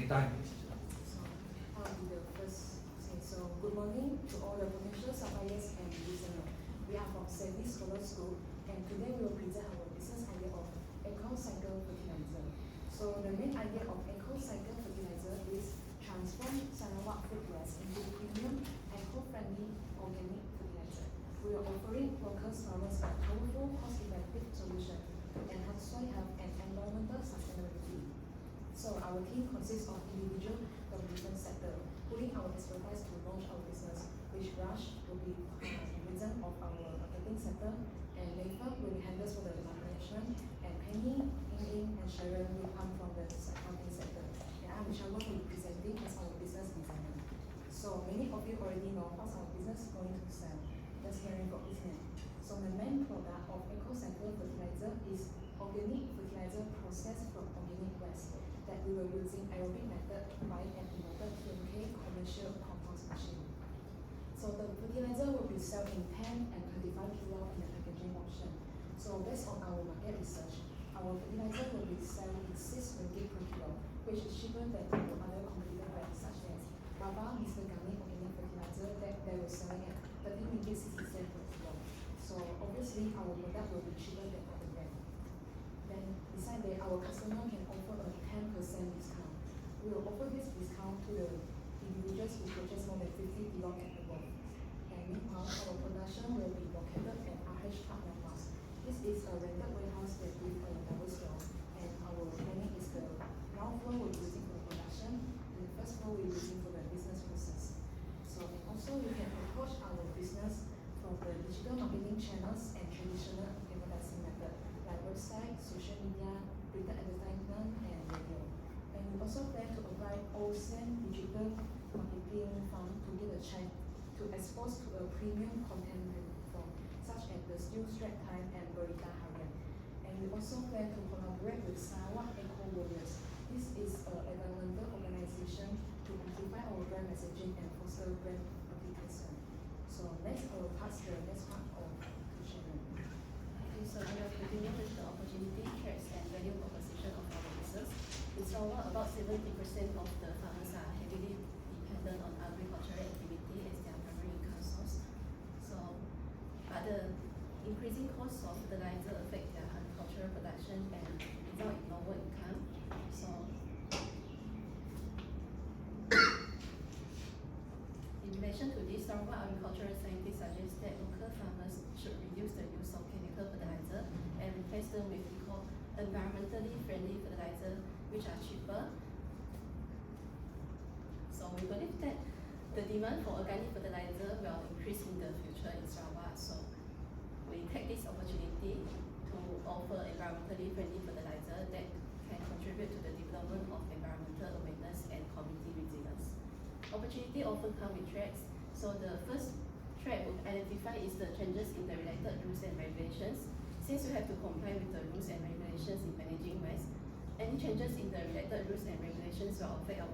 Anytime. So I'll be the first. Okay, so good morning to all the potential suppliers and listeners. We are from Savvy Scholar School, and today we will present our business idea of eco-cycle fertilizer. So the main idea of eco-cycle fertilizer is transform Sarawak food waste into premium, eco-friendly organic fertilizer. We are offering focused farmers a powerful, cost-effective solution to enhance soil health and environmental sustainability. So our team consists of individuals from different sectors, putting our expertise to launch our business, which Raj will be representative of our marketing sector, and Nathan will be handles for the management, and Penny, Ying, and Sharon will come from the accounting sector. And I'm Michelle who will be presenting as our business designer. So many of you already know what's our business going to sell. Just hearing from his name. So the main product of eco-cycle fertilizer is organic fertilizer processed from organic waste that we were using aerobic method by an inverted TMK commercial compost machine. So the fertilizer will be sold in 10 and 25 kilo in the packaging option. So based on our market research, our fertilizer will be sold in 6 ringgit per kilo, which is cheaper than our other competitor brands such as Baba, Mr. Gani organic fertilizer that they were selling at 30 ringgit 60 cents per kilo. So obviously our product will be cheaper than other brands. Then besides that, our customer can offer a 10% discount. We will offer this discount to the individuals who purchase more than 50 kilo and above. And meanwhile, our production will be located at RH Park Warehouse. This is a rented warehouse that with a double floor, and our planning is the ground floor will be using for the production, and the first floor will be using for the business process. So and also you can approach our business from the digital marketing channels and traditional advertising method like website, social media, printed advertisement, and radio. And we also plan to apply OSEN digital marketing fund to get a chance to expose to a premium content platform such as the Still Straits Time and Berita Harian. And we also plan to collaborate with Sarawak Eco Warriors. This is an environmental organization to amplify our brand messaging and foster brand reputation. So next, I will pass the next part of to Sharon. Okay, so we will continue with the opportunity, threats, and value proposition of our business. In Sarawak, about 70% of the farmers are heavily dependent on agricultural activity as their primary income source. So, but the increasing costs of fertilizer affect their agricultural production and result in lower income. So, in relation to this, Sarawak agricultural scientists suggest that local farmers should reduce the use of chemical fertilizer and replace them with environmentally friendly fertilizer which are cheaper. So we believe that the demand for organic fertilizer will increase in the future in Sarawak. So we take this opportunity to offer environmentally friendly fertilizer that can contribute to the development of environmental awareness and community resilience. Opportunity often come with threats. So the first threat we identify is the changes in the related rules and regulations. Since we have to comply with the rules and regulations in managing waste, any changes in the related rules and regulations will affect our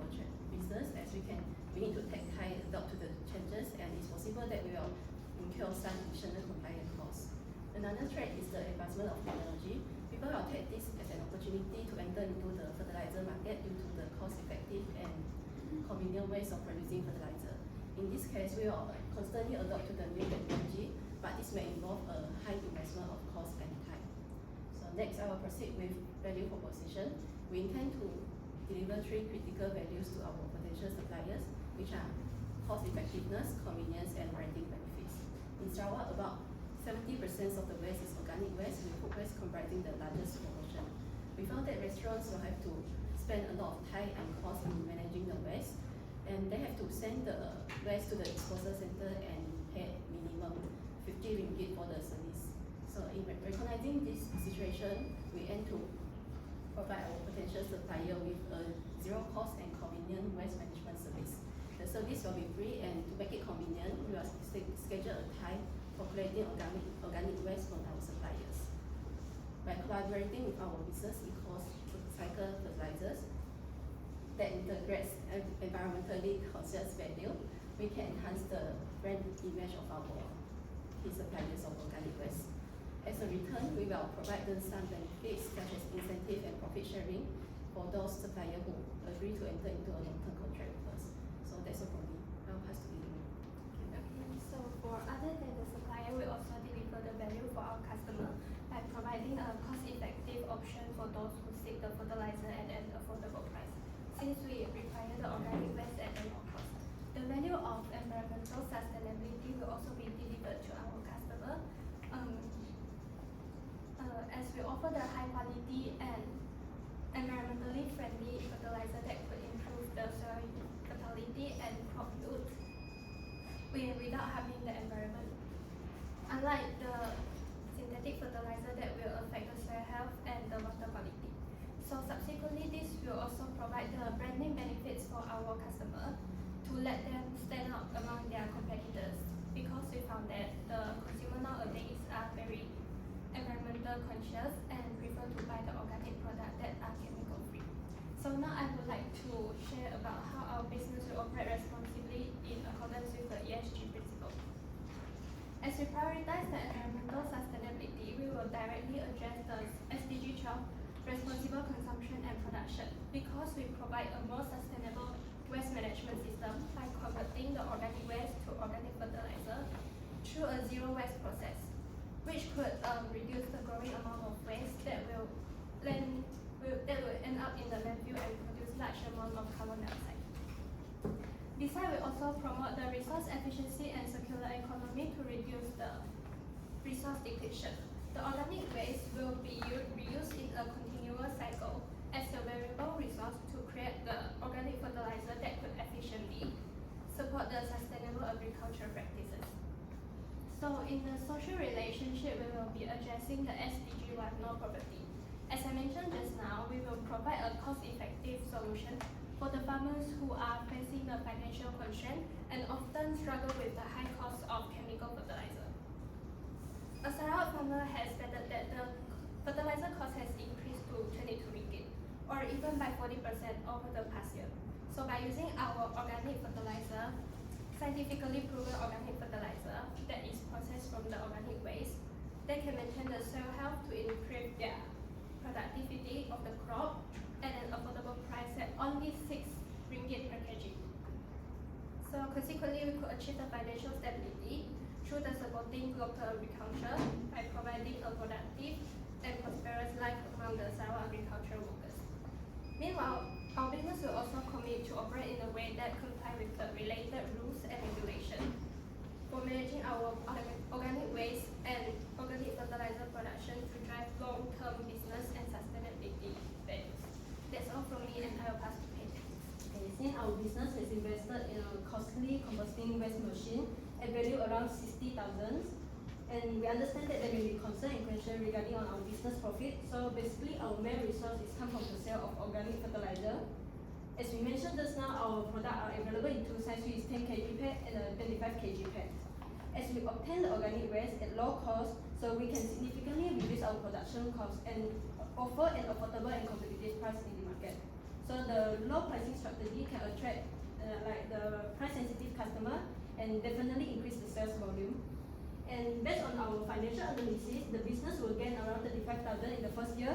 business as we need to take time and adapt to the changes, and it's possible that we will incur some additional compliance costs. Another threat is the advancement of technology. People will take this as an opportunity to enter into the fertilizer market due to the cost-effective and convenient ways of producing fertilizer. In this case, we will constantly adopt to the new technology, but this may involve a high investment of cost and time. So next, I will proceed with value proposition. We intend to deliver 3 critical values to our potential suppliers, which are cost effectiveness, convenience, and branding benefits. In Sarawak, about 70% of the waste is organic waste, with food waste comprising the largest proportion. We found that restaurants will have to spend a lot of time and cost in managing the waste, and they have to send the waste to the disposal center and pay minimum 50 ringgit for the service. So in recognizing this situation, we aim to provide our potential supplier with a zero cost and convenient waste management service. The service will be free, and to make it convenient, we will schedule a time for collecting organic waste from our suppliers. By collaborating with our business eco-cycle fertilizers that integrates environmentally conscious value, we can enhance the brand image of our key suppliers of organic waste. As a return, we will provide them some benefits such as incentive and profit sharing, for those suppliers who agree to enter into a long-term contract with us. So that's all from me. I'll pass to you. Okay, so for other than the supplier, we also deliver the value for our customer by providing a cost-effective option for those who seek the fertilizer at an affordable price. Since we require the organic waste at a low cost, the value of environmental sustainability will also be delivered to our customer. As we offer the high quality and environmentally friendly fertilizer that could improve the soil fertility and crop yield without harming the environment. Unlike the synthetic fertilizer that will affect the soil health and the water quality. So subsequently, this will also provide the branding benefits for our customer to let them stand out among their competitors, because we found that the consumer nowadays are very environmental conscious and prefer to buy the organic product that are chemical free. So now I would like to share about how our business will operate responsibly in accordance with the ESG principle. As we prioritize the environmental sustainability, we will directly address the SDG 12 responsible consumption and production, because we provide a more sustainable waste management system by converting the organic waste to organic fertilizer through a zero waste process, which could reduce the growing amount of waste that will end up in the landfill and produce large amount of carbon dioxide. Besides, we also promote the resource efficiency and circular economy to reduce the resource depletion. The organic waste will be reused in a continuous cycle as a variable resource to create the organic fertilizer that could efficiently support the sustainable agricultural practices. So in the social relationship, we will be addressing the SDG 1, no poverty. As I mentioned just now, we will provide a cost-effective solution for the farmers who are facing the financial constraint and often struggle with the high cost of chemical fertilizer. A Sarawak farmer has stated that the fertilizer cost has increased to 22 ringgit, or even by 40% over the past year. So by using our organic fertilizer, scientifically proven organic fertilizer that is processed from the organic waste, they can maintain the soil health to improve their productivity of the crop at an affordable price at only 6 ringgit per kg. So consequently, we could achieve the financial stability through the supporting local agriculture by providing a productive and prosperous life among the Sarawak agricultural workers. Meanwhile, our business will also commit to operate in a way that comply with the related rules and regulations for managing our organic waste and organic fertilizer production to drive long-term business and sustainability values. That's all from me, and I will pass to Pei. Okay, since our business has invested in a costly composting waste machine at value around 60,000, and we understand that there may be concern and question regarding on our business profit. So basically, our main resource is come from the sale of organic fertilizer. As we mentioned just now, our products are available in two sizes, which is 10 kg pack and a 25 kg pack. As we obtain the organic waste at low cost, so we can significantly reduce our production cost and offer an affordable and competitive price in the market. So the low pricing strategy can attract like the price-sensitive customer and definitely increase the sales volume. And based on our financial analysis, the business will gain around 35,000 in the first year.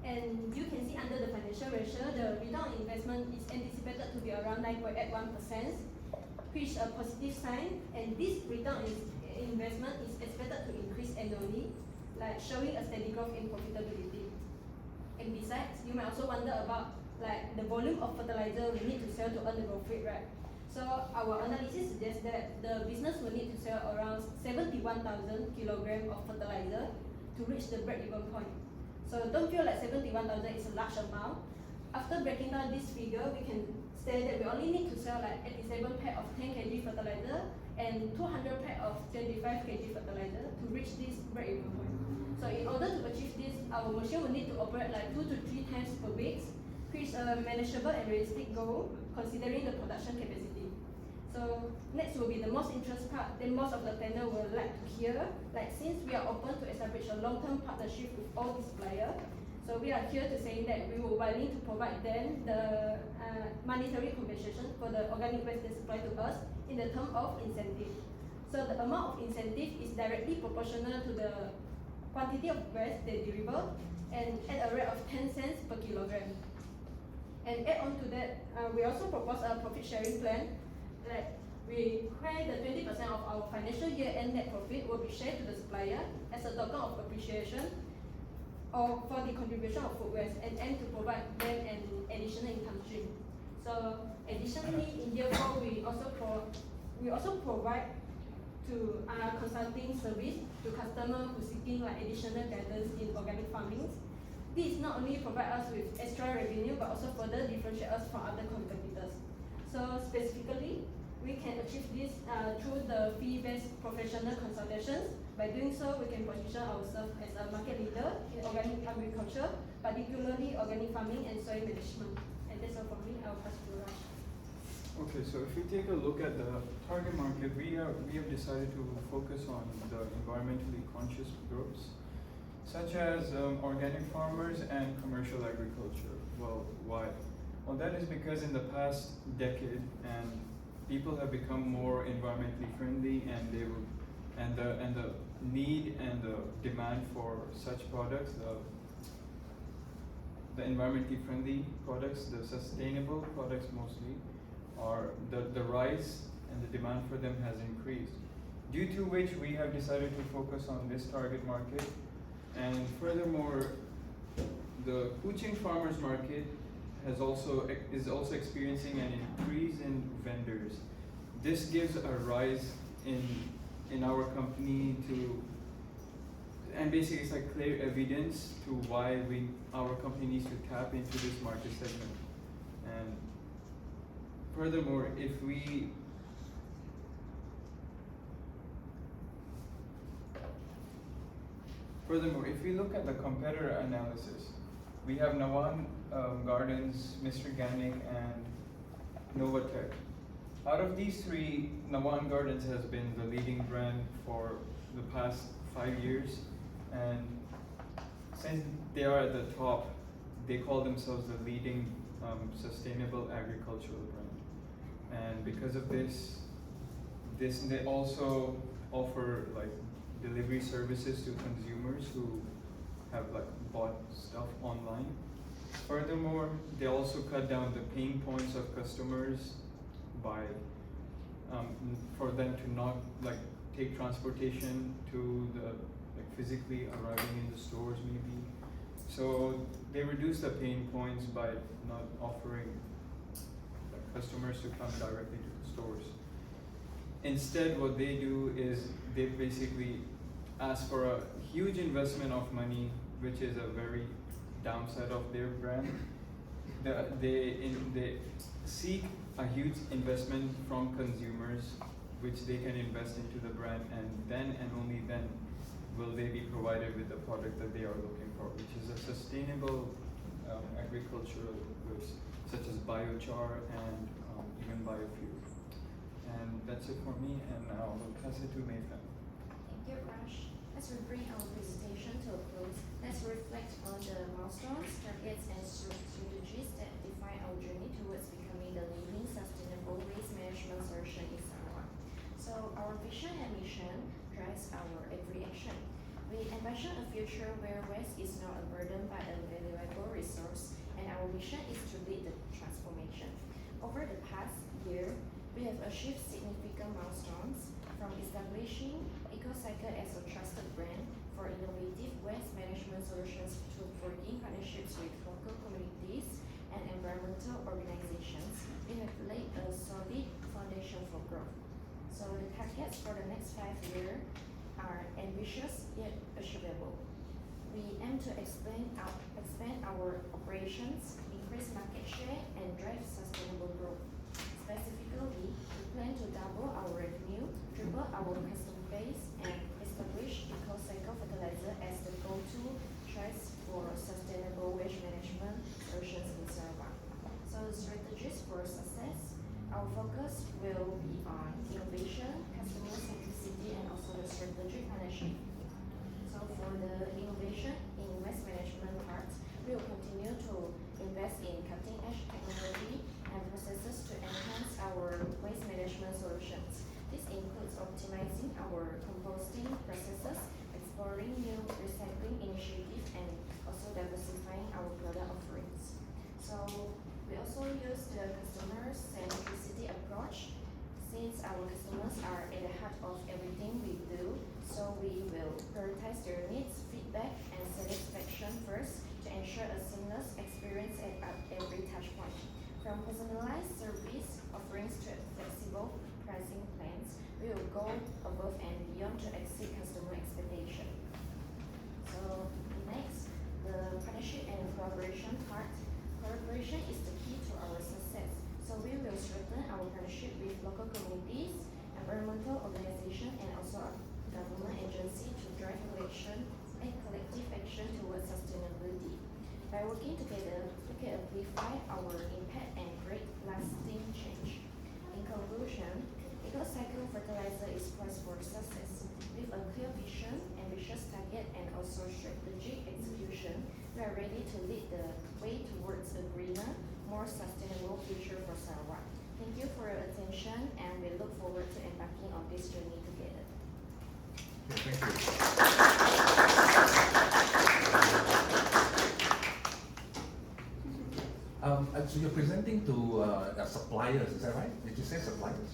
And you can see under the financial ratio, the return on investment is anticipated to be around 9.81%, which is a positive sign. And this return on investment is expected to increase annually, like showing a steady growth in profitability. And besides, you might also wonder about like the volume of fertilizer we need to sell to earn the growth rate, right? So our analysis suggests that the business will need to sell around 71,000 kilograms of fertilizer to reach the break-even point. So don't feel like 71,000 is a large amount. After breaking down this figure, we can say that we only need to sell like 87 pack of 10 kg fertilizer and 200 pack of 25 kg fertilizer to reach this break-even point. So in order to achieve this, our machine will need to operate like 2 to 3 times per week, which is a manageable and realistic goal considering the production capacity. So next will be the most interesting part that most of the panel will like to hear. Like since we are open to establish a long-term partnership with all these suppliers, so we are here to say that we will willing to provide them the monetary compensation for the organic waste they supply to us in the term of incentive. So the amount of incentive is directly proportional to the quantity of waste they deliver and at a rate of 10 cents per kilogram. And add on to that, we also propose a profit sharing plan that where the 20% of our financial year end net profit will be shared to the supplier as a token of appreciation or for the contribution of food waste and aim to provide them an additional income stream. So additionally, in year 4, we also provide to consulting service to customers who seeking like additional guidance in organic farming. This not only provide us with extra revenue but also further differentiate us from other competitors. So specifically, we can achieve this through the fee-based professional consultations. By doing so, we can position ourselves as a market leader in organic agriculture, particularly organic farming and soil management. And that's all from me. I'll pass to Raj. Okay, so if we take a look at the target market, we have decided to focus on the environmentally conscious groups, such as organic farmers and commercial agriculture. Well, why? Well, that is because in the past decade, and people have become more environmentally friendly, and the need and the demand for such products, the environmentally friendly products, the sustainable products mostly, are the rise and the demand for them has increased. Due to which we have decided to focus on this target market, and furthermore, the Kuching farmers market is also experiencing an increase in vendors. This gives a rise in our company and basically it's like clear evidence to why our company needs to tap into this market segment. And furthermore, if we look at the competitor analysis, we have Nawan Gardens, Mr. Organic, and Novatech. Out of these three, Nawan Gardens has been the leading brand for the past 5 years, and since they are at the top, they call themselves the leading sustainable agricultural brand. And because of this they also offer like delivery services to consumers who have like bought stuff online. Furthermore, they also cut down the pain points of customers by for them to not like take transportation to the physically arriving in the stores maybe. So they reduce the pain points by not offering customers to come directly to the stores. Instead, what they do is they basically ask for a huge investment of money, which is a very downside of their brand. They seek a huge investment from consumers, which they can invest into the brand, and then and only then will they be provided with the product that they are looking for, which is a sustainable agricultural goods such as biochar and even biofuel. And that's it for me, and now I'll pass it to Nathan. Thank you, Raj. As we bring our presentation to a close, let's reflect on the milestones, targets, and strategies that define our journey towards becoming the leading sustainable waste management solution in Sarawak. So our vision and mission drives our every action. We envision a future where waste is not a burden but a valuable resource, and our mission is to lead the transformation. Over the past year, we have achieved significant milestones, from establishing EcoCycle as a trusted brand for innovative waste management solutions to forging partnerships with local communities and environmental organizations. We have laid a solid foundation for growth. So the targets for the next 5 years are ambitious yet achievable. We aim to expand our operations, increase market share, and drive sustainable growth. Specifically, we plan to double our revenue, triple our customer base, and establish EcoCycle fertilizer as the go-to choice for sustainable waste management solutions in Sarawak. So the strategies for success, our focus will be on innovation, customer centricity, and also the strategic partnership. So for the innovation in waste management part, we will continue to invest in cutting-edge technology and processes to enhance our waste management solutions. This includes optimizing our composting processes, exploring new recycling initiatives, and also diversifying our product offerings. So we experience at every touch point. From personalized service offerings to flexible pricing plans, we will go above and beyond to exceed customer expectation. So next, the partnership and collaboration part. Collaboration is the key to our success. So we will strengthen our partnership with local communities, environmental organizations, and also government agency to drive collective action towards sustainability. By working together, we can amplify our impact and create lasting change. In conclusion, EcoCycle fertilizer is poised for success. With a clear vision, ambitious target, and also strategic execution, we are ready to lead the way towards a greener, more sustainable future for Sarawak. Thank you for your attention, and we look forward to embarking on this journey together. Okay, thank you. So you're presenting to suppliers, is that right? Did you say suppliers?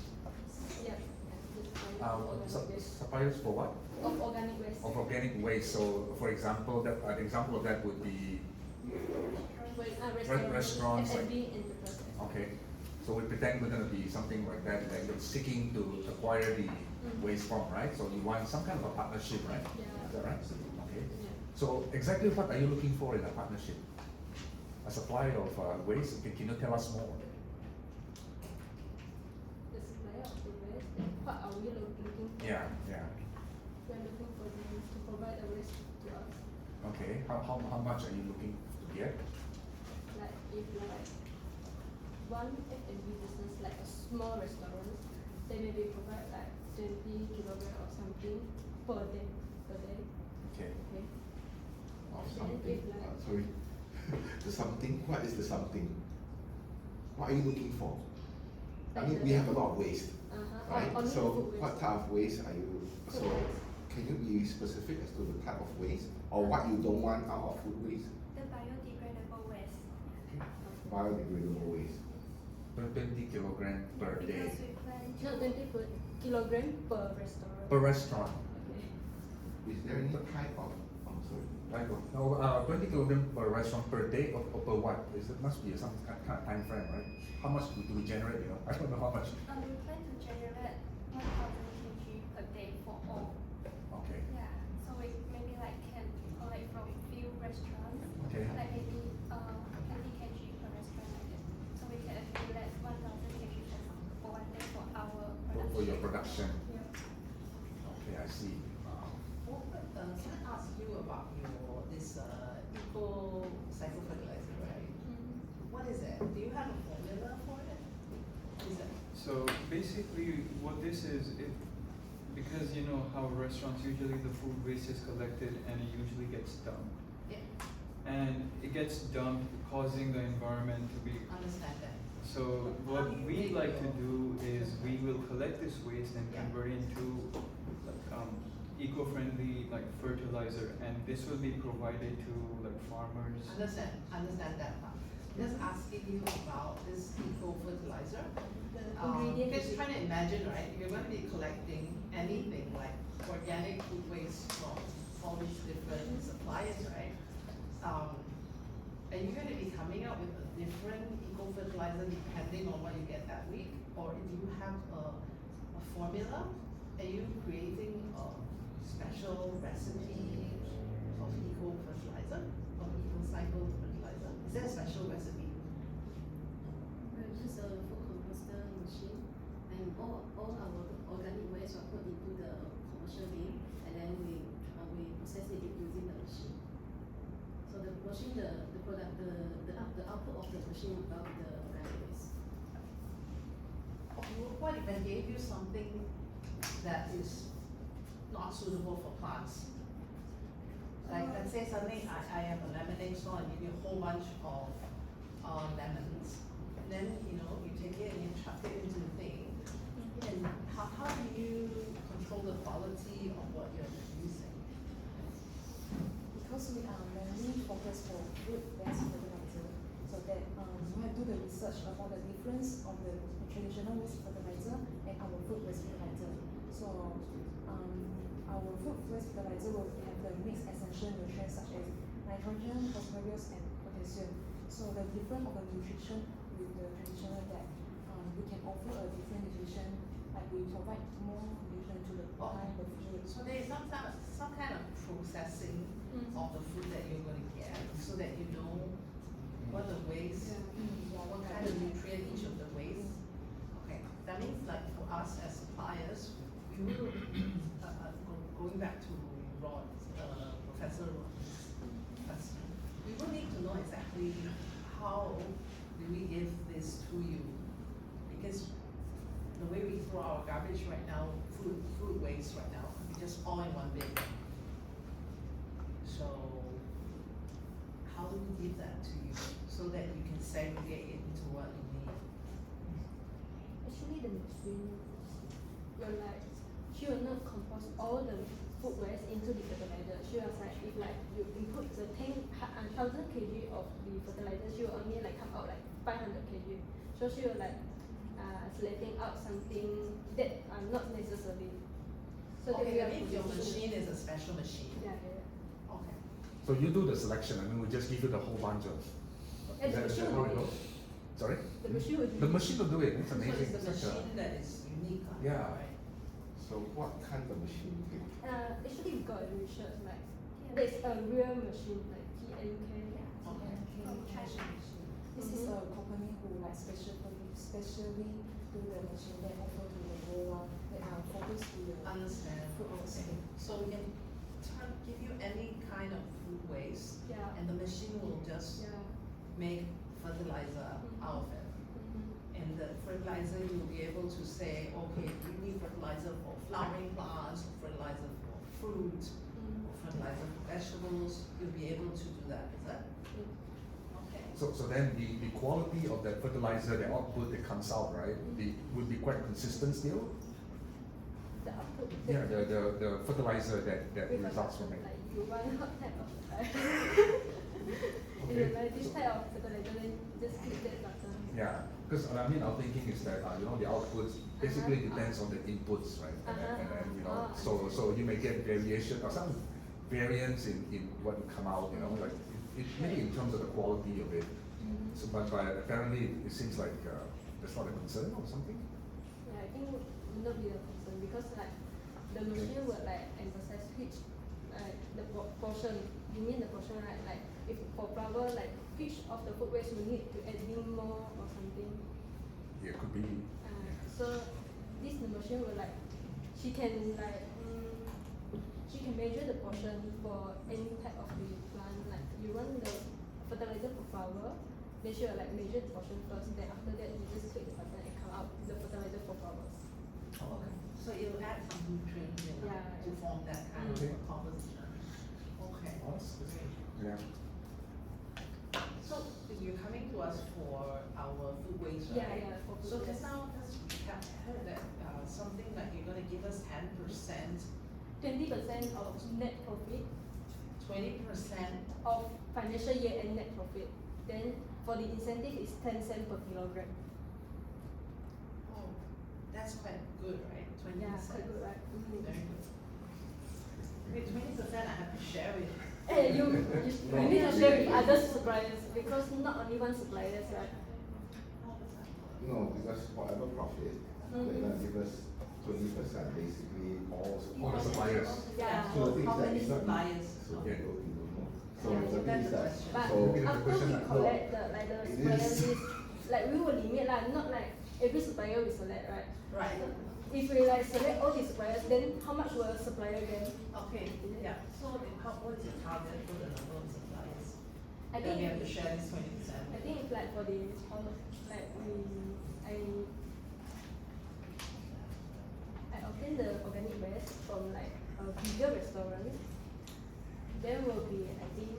Yeah. Suppliers for what? Of organic waste. Of organic waste. So, for example, that an example of that would be restaurants, like- F&B enterprises. okay. So we pretend we're going to be something like that, like you're seeking to acquire the waste from, right? So you want some kind of a partnership, right? Yeah. Is that right? Okay. Yeah. So exactly what are you looking for in a partnership? A supplier of waste? Can you tell us more? The supplier of the waste, what are we looking for? Yeah. We are looking for them to provide the waste to us. Okay. How much are you looking to get? Like if one F&B business, like a small restaurant, they maybe provide like 20 kilograms or something per day. Okay. Okay. Or Then something. if like Sorry. The something. What is the something? What are you looking for? I mean, we have a lot of waste, right? only So, food waste. what type of waste are you? Food So, waste. can you be specific as to the type of waste or what you don't want out of food waste? The biodegradable waste. Biodegradable waste. 20 kilograms per day. Because we plan to. No, 20 kilograms per restaurant. Per restaurant. Okay. Is there any type of? I'm sorry. Right. No, 20 kilograms per restaurant per day or per what? It must be some kind of time frame, right? How much do we generate? You know, I don't know how much. We plan to generate 1,000 kg per day for all. Okay. Yeah, so we maybe like can collect from few restaurants. Okay. Like maybe 20 kg per restaurant like that. So we can accumulate 1,000 kg for one day for our production. For your production. Yeah. Okay, I see. Can I ask you about this eco-cycle fertilizer, right? What is it? Do you have a formula for it? What is it? So basically, what this is, because you know how restaurants usually the food waste is collected and it usually gets dumped, Yeah, and it gets dumped, causing the environment to be. understand that. So what we like to do is we will collect this waste and Yeah. convert it into like eco-friendly like fertilizer, and this will be provided to like farmers. Understand that part. Just asking you about this eco-fertilizer. Ingredient Just is- trying to imagine, right? You're going to be collecting anything like organic food waste from all these different suppliers, right? Are you going to be coming up with a different eco-fertilizer depending on what you get that week? Or do you have a formula? Are you creating a special recipe of eco-fertilizer, of eco-cycle fertilizer? Is there a special recipe? We use a food composter machine, and all our organic waste are put into the commercial bin, and then we process it using the machine. So the machine, the product, the output of the machine will be the organic waste. What if I gave you something that is not suitable for plants? Like, let's say suddenly I have a lemonade store and give you a whole bunch of lemons. Then, you take it and you chuck it into the thing. And how do you control the quality of what you're producing? Because we are mainly focused for food-based fertilizer, so that we have to do the research about the difference of the traditional waste fertilizer and our food waste fertilizer. So our food waste fertilizer will have the mixed essential nutrients such as nitrogen, phosphorus, and potassium. So the difference of the nutrition with the traditional that we can offer a different nutrition, like we provide more nutrition to the plant, the food. So there is some kind of processing of the food that you're gonna get, so that you know what the waste, what kind of nutrient each of the waste. Okay, that means like for us as suppliers, we will, going back to Rod, Professor Rod's question, we will need to know exactly how do we give this to you, because the way we throw our garbage right now, food waste right now, we just all in one bin. So how do we give that to you so that you can segregate it into what you need? Actually, the machine will like, she will not compose all the food waste into the fertilizer. She was like, if like you input the 10,000 kg of the fertilizer, she will only like come out like 500 kg. So she will like selecting out something that are not necessary. So Okay, that that means your producing- machine is a special machine. Yeah. Okay. So you do the selection, and then we just give you the whole bunch of. And the Is machine that how will it do goes? Sorry? The machine will do The machine will do it, it's So amazing. it's the Such a- machine that is unique, Yeah. right? So what kind of machine? Actually we got a research like there's a real machine like TNK. Okay. This is a company who like specially do the machine that offer to the world that are focused to the Understand. food waste. Okay. So we can give you any kind of food waste, Yeah. and the machine will just Yeah. make fertilizer out of it. And the fertilizer, you'll be able to say, okay, we need fertilizer for flowering plants, or fertilizer for fruit, or fertilizer for vegetables. You'll be able to do that, is that? Okay. So then the quality of that fertilizer, the output that comes out, right, would be quite consistent still? The output. Yeah, the fertilizer that results from it. Like you run hot type of if you buy this type of fertilizer, then just click that button. Yeah, because I mean, our thinking is that the outputs basically depends on the inputs, right? And then so you may get variation or some variance in what will come out, like it maybe in terms of the quality of it. So, but apparently it seems like there's not a concern or something. Yeah, I think would not be a concern because like the machine would like emphasize which the portion. You mean the portion, right? Like if for flour, like which of the food waste we need to add in more or something. Yeah, could be. So this the machine will like she can like she can measure the portion for any type of the plant. Like you want the fertilizer for flour, then she will like measure the portion first. Then after that you just click the button and come out the fertilizer for flowers. Okay. So it'll add some nutrients to form that kind Okay. of composition. Okay. Awesome. Great. Yeah. So you're coming to us for our food waste, right? Yeah, for food So waste. just now, I heard that something like you're gonna give us 10%, 20% of net profit 20%. of financial year end net profit. Then for the incentive is 10 cents per kilogram. Oh, that's quite good, right? 20%. Yeah, quite good, right? Very good. Wait, 20% I have to share with. Hey, you need to share with other suppliers because not only one supplier, right? No, because whatever profit, they're gonna give us 20% basically all All the suppliers. Yeah. So the thing is How that many it's not suppliers? So Okay. we don't know. So Yeah, the thing that's is the that, question. But so. Maybe the after question we like, collect the It supplier is. list, like we will limit lah, not like every supplier we select, right? Right. If we like select all the suppliers, then how much will a supplier get? Okay, yeah. So what is your target for the number of suppliers? I Then we have think to share this 20%. I think if like for the like I obtain the organic waste from like a bigger restaurant, there will be I think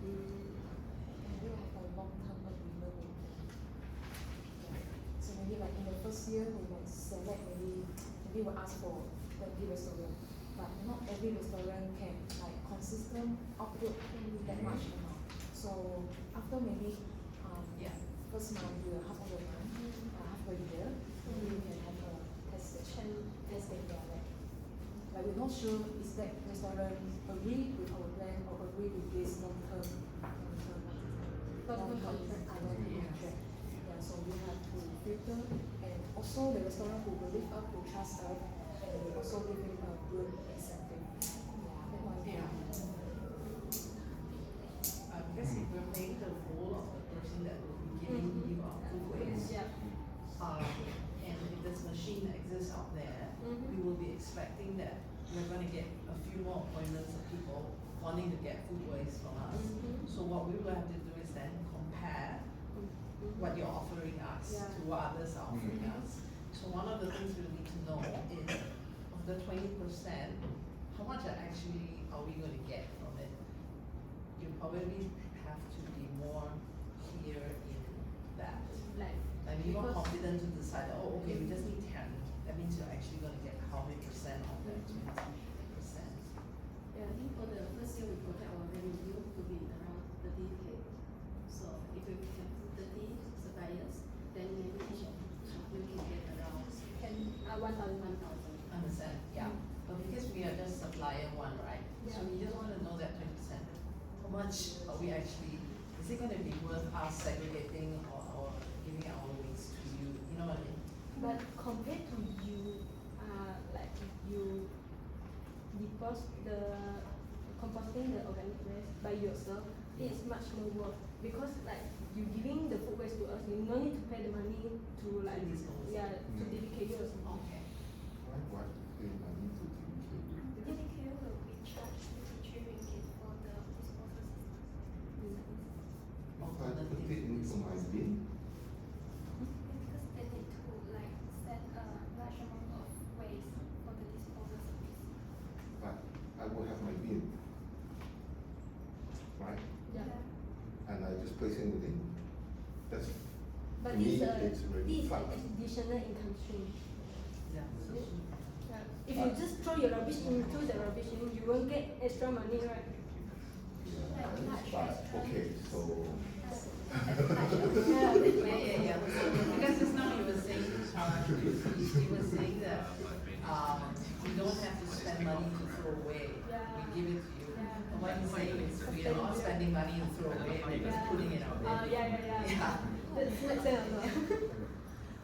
We will have a long-term agreement with them. So maybe like in the first year, we might select maybe we'll ask for 20 restaurant, but not every restaurant can like consistent output that much amount. So after maybe Yeah. first month, half of the month, half the year, maybe we can have a testing like we're not sure is that restaurant agree with our plan or agree with this long-term. because One contract. contract. Yeah, so we have to filter, and also the restaurant who will live up to trust us, and we also give him a good incentive. Yeah, that one. Yeah. Because if we're paying the role of the person that will be giving you food waste, Yeah. and if this machine exists out there, we will be expecting that we're gonna get a few more appointments of people wanting to get food waste from us. So what we will have to do is then compare what you're offering us Yeah. to what others are offering us. So one of the things we need to know is of the 20%, how much actually are we gonna get from it? You probably have to be more clear in that. Like, Like be more because- confident to decide, oh, okay, we just need 10. That means you're actually gonna get how many percent of that 20%? Yeah, I think for the first year we project our revenue to be around 30K. So if we can put 30 suppliers, then maybe each of you can get around 1,000. 1,000. Understand, yeah. But because we are just supplier one, right? So Yeah. we just wanna know that 20%. How much are we actually, is it gonna be worth us segregating or giving our waste to you? You know what I mean? But compared to you, like you deposit the composting the organic waste by yourself, it's much more worth because like you giving the food waste to us, you no need to pay the money to like To dispose. to dedicate you or something. Okay. Why pay money to DBK? The DDK will be charged 53 ringgit for the disposal system. If I put it into my bin, Because they need to like send a large amount of waste for the disposal service. but I will have my bin, right? Yeah. And I just place it within. That's, But to me, this it's really this fun. additional income stream. Yeah. Yeah. If you just throw your rubbish into the rubbish bin, you won't get extra money, right? Yeah, but, okay, so. Yeah, because just now you were saying, you were saying that, we don't have to spend money to throw away. We give it to you. And what you're saying is we are not spending money to throw away, we're just putting it out there. Yeah. That's makes sense also.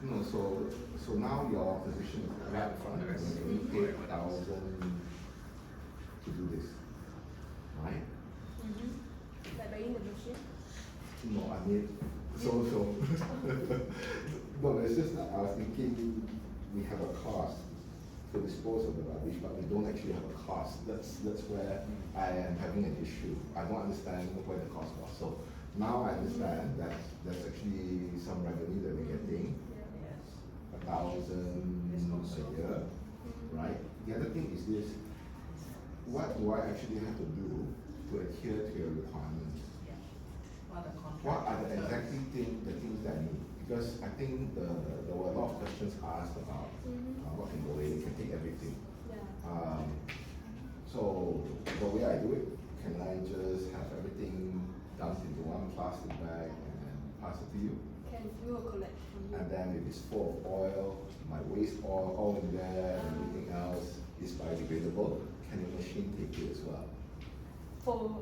No, so now your position is right in front, and you pay 1,000 to do this, right? Like buying the machine. No, I mean, so, no, it's just that I was thinking we have a cost to dispose of the rubbish, but we don't actually have a cost. That's where I am having an issue. I don't understand where the cost was. So now I understand that there's actually some revenue that we're getting, Yes. 1,000 a year, right? The other thing is this, what do I actually have to do to adhere to your requirements? Yeah. What are the contract? What are the terms? exactly the things that I need? Because I think there were a lot of questions asked about what can go in, can take everything. Yeah. So the way I do it, can I just have everything dumped into one plastic bag and then pass it to you? Can you will collect from you? And then if it's full of oil, my waste oil, all in there, and everything else is biodegradable, can your machine take it as well? For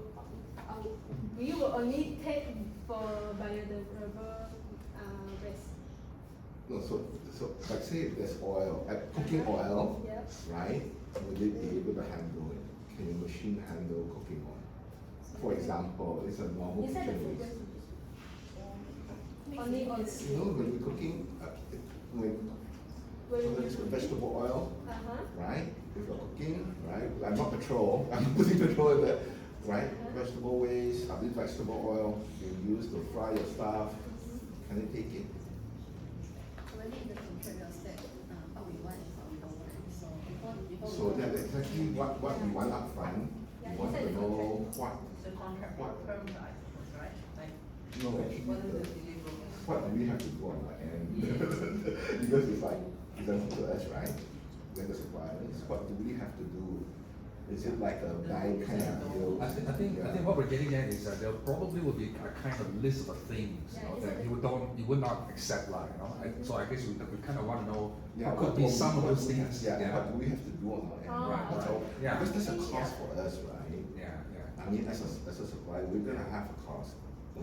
we will only take for biodegradable waste. No, so like say if there's oil, like cooking oil, Yep. right? Will it be able to handle it? Can your machine handle cooking oil? For example, it's a normal Inside the kitchen food waste. waste. Only on You know, when you're cooking, when it's vegetable oil, right? If you're cooking, right? I'm not petrol, I'm putting petrol in there, right? Vegetable waste, this vegetable oil being used to fry your stuff, can it take it? Already in the contract, we said what we want and what we don't want. So before So we that's exactly what we want up front. We want to know what, The contract terms, I suppose, right? Like, no, actually, what is the deliverables? what do we have to do on our end? Because it's like, it's up to us, right? We're the suppliers, what do we have to do? Is it like a guide kind of deal? I think what we're getting at is that there probably will be a kind of list of things, you know, that you would not accept, like, you know. So I guess we kind of want to know, Yeah, what could be some of those things. Yeah, what do we have to do on our end? Right, That's all. yeah. Because there's a cost for us, right? Yeah, yeah. I mean, as a supplier, we're gonna have a cost.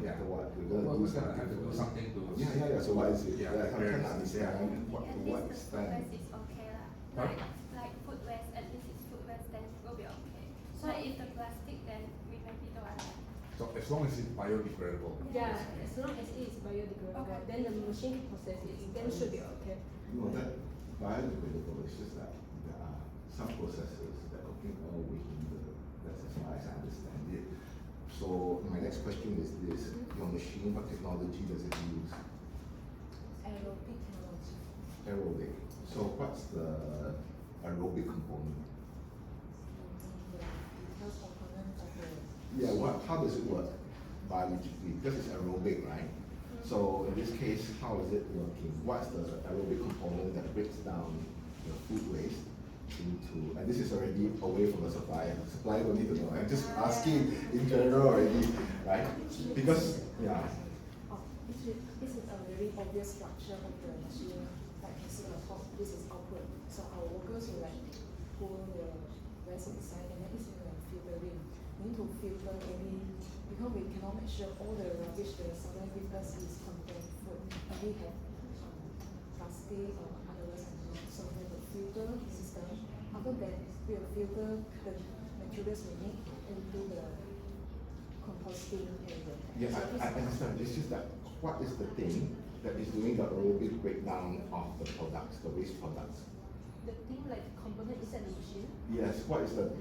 Yeah. What we're gonna Well, do we're gonna have to do something to. Yeah. So what is it? Yeah, I'm trying to parents, understand what At to what least the food extent. waste is okay lah. Huh? Like food waste, at least it's food waste, then will be okay. So if the plastic, then we maybe don't allow. So as long as it's biodegradable. Yeah, as long as it is biodegradable, Okay. then the machine process it, then should be okay. No, that biodegradable is just that there are some processes that cooking oil within that's as far as I understand it. So my next question is this, your machine, what technology does it use? Aerobic technology. Aerobic. So what's the aerobic component? The details component of the. Yeah, how does it work biologically? Because it's aerobic, right? So in this case, how is it working? What's the aerobic component that breaks down the food waste into, and this is already away from the supplier. The supplier don't need to know. I'm just asking in general already, right? Because, yeah. Oh, this is a very obvious structure of the machine. Like you see on top, this is output. So our workers will like pull the rest inside, and then this is like filtering. We need to filter maybe, because we cannot make sure all the rubbish the supplier give us is contained food. And we have plastic or otherwise, so we have a filter system. After that, we will filter the materials we make into the composting area. Yeah, So this I understand. It's just that what is the thing that is doing the aerobic breakdown of the products, the waste products? The thing like component inside the machine. Yes, what is the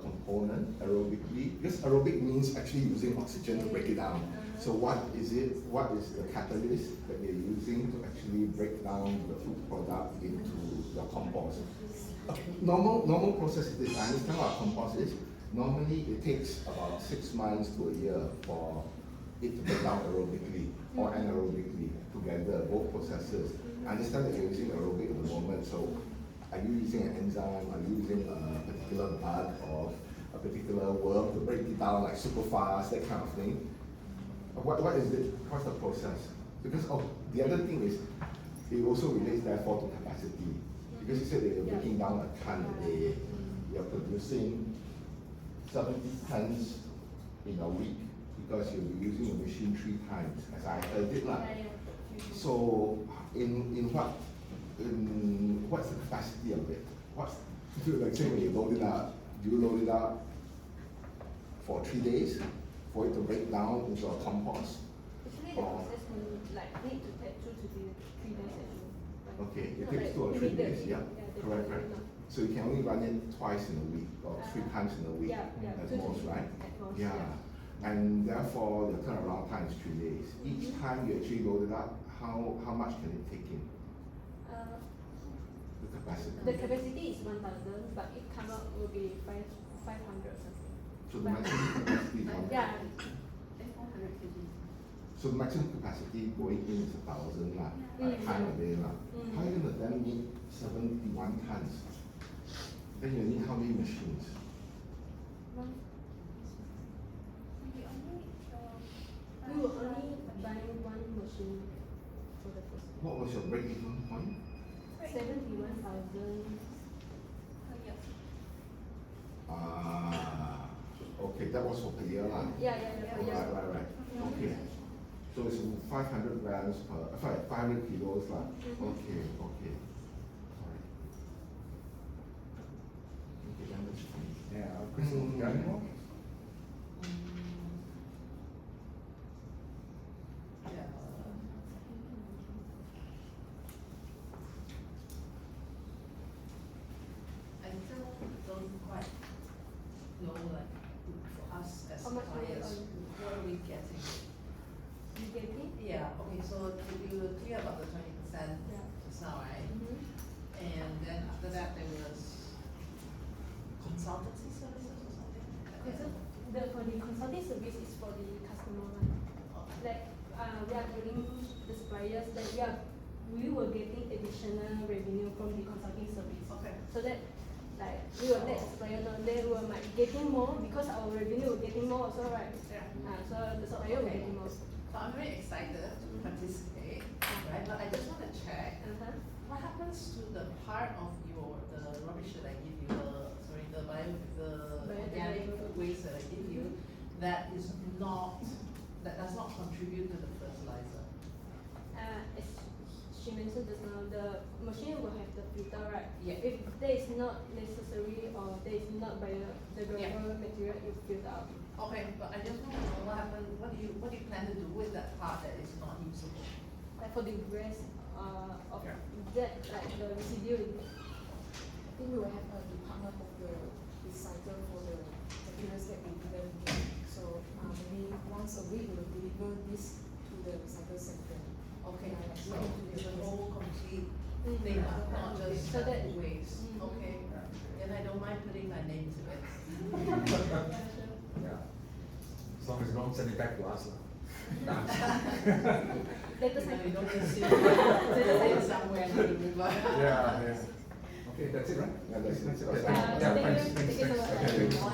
component aerobically? Because aerobic means actually using oxygen to break it down. So what is it? What is the catalyst that they're using to actually break down the food product into your compost? Normal process is this. I understand what compost is. Normally it takes about 6 months to a year for it to break down aerobically or anaerobically together, both processes. I understand that you're using aerobic at the moment, so are you using an enzyme? Are you using a particular bug or a particular worm to break it down like super fast, that kind of thing? What is it? What's the process? Because the other thing is, it also relates therefore to capacity. Because you said that you're breaking down a ton a day, you're producing 70 tons in a week because you'll be using your machine 3 times, as I heard it lah. So in what's the capacity of it? Like say when you load it up, do you load it up for 3 days for it to break down into a compost? Actually, the process can like need to take 2 to 3 days actually. Okay, it Not takes like 2 or 3 days, immediately. yeah, they correct, don't right. know. So you can only run it twice in a week or 3 times in a week Yeah, at 2 to most, 3 right? at most, Yeah, and therefore the turnaround time is 3 days. Each time you actually load it up, how much can it take in? The capacity. The capacity is 1,000, but it come out will be 500 or something. So the maximum capacity is one. Yeah. It's 400 kg. So the maximum capacity going in is 1,000 lah, Mm. time a day lah. Mm. How are you gonna then meet 71 tons? Then you need how many machines? We will only buy 1 machine for the first. What was your break-even point? 71,000. Okay, that was for per year lah. Yeah, per year. Right. Okay. So it's 500 grams per, 500 kilos lah. Okay. Alright. Okay, then that's fine. Yeah, Crystal, you got any more? Yeah. I still don't quite know, like, for us as How much are we suppliers, on? what are we getting? You get it? Yeah, okay, so you were clear about the 20% Yeah. just now, right? Mm-hmm. And then after that, there was consultancy services or something? Okay, so for the consulting service is for the customer one. Like, we are telling the suppliers that we were getting additional revenue from the consulting service. Okay. So that, like, we will let the supplier know they were like getting more because our revenue were getting more also, right? Yeah. So the supplier were Okay. getting more. So I'm very excited to participate, right? But I just want to check, what happens to the part of the rubbish that I give you, the organic Biodegradable. waste that I give you, that is not, that does not contribute contribute to the fertilizer? As she mentioned just now, the machine will have the filter, right? Yeah. If there is not necessary or there is not biodegradable material, it will filter out. Okay, but I just want to know what happened, what do you plan to do with that part that is not usable? Like for the rest of Yeah. that, like the residue. I think we will have a department of the recycle for the materials that we didn't get. So maybe once a week we will deliver this to the recycle center. Okay, Yeah, so we need to it's a deliver whole complete Mm. thing, not just So that- waste, Mm. okay? Yeah. Then I don't mind putting my name to it. Yeah. As long as you don't send it back to us. lah. Let You us know, have you don't consider it somewhere in the river. Yeah, yeah. Okay, that's it, right? Yeah, that's it. Okay, Yeah, yeah, thank thanks, you. thanks, Thank you so thanks. much. Okay.